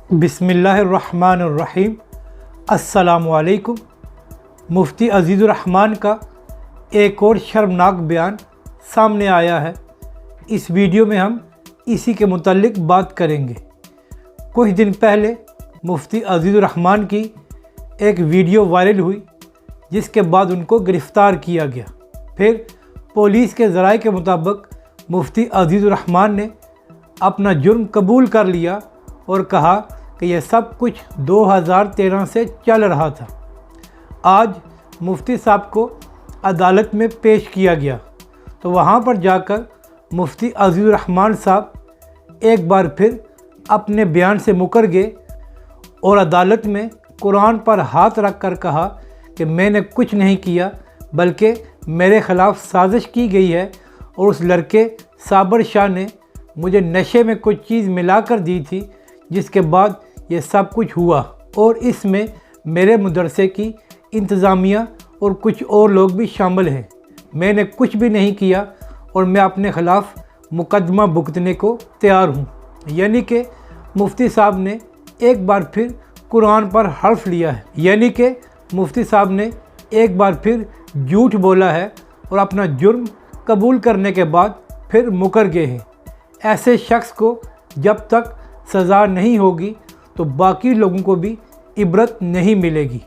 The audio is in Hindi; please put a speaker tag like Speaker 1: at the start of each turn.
Speaker 1: बिस्मिल्लाहिर्रहमानिर्रहीम। अस्सलामुअलैकुम। मुफ्ती अज़ीज़ुर्रहमान का एक और शर्मनाक बयान सामने आया है। इस वीडियो में हम इसी के मुतल्लिक बात करेंगे। कुछ दिन पहले मुफ्ती अज़ीज़ुर्रहमान की एक वीडियो वायरल हुई, जिसके बाद उनको गिरफ़्तार किया गया। फिर पुलिस के ज़राए के मुताबिक मुफ्ती अज़ीज़ुर्रहमान ने अपना जुर्म कबूल कर लिया और कहा कि यह सब कुछ 2013 से चल रहा था। आज मुफ्ती साहब को अदालत में पेश किया गया, तो वहाँ पर जाकर मुफ्ती अज़ीज़ुर्रहमान साहब एक बार फिर अपने बयान से मुकर गए और अदालत में कुरान पर हाथ रख कर कहा कि मैंने कुछ नहीं किया, बल्कि मेरे ख़िलाफ़ साजिश की गई है और उस लड़के साबर शाह ने मुझे नशे में कुछ चीज़ मिला कर दी थी, जिसके बाद ये सब कुछ हुआ। और इसमें मेरे मदरसे की इंतज़ामिया और कुछ और लोग भी शामिल हैं। मैंने कुछ भी नहीं किया और मैं अपने ख़िलाफ़ मुकदमा भुगतने को तैयार हूँ। यानी कि मुफ्ती साहब ने एक बार फिर कुरान पर हल्फ लिया है, यानी कि मुफ्ती साहब ने एक बार फिर झूठ बोला है और अपना जुर्म कबूल करने के बाद फिर मुकर गए हैं। ऐसे शख्स को जब तक सज़ा नहीं होगी तो बाकी लोगों को भी इबरत नहीं मिलेगी।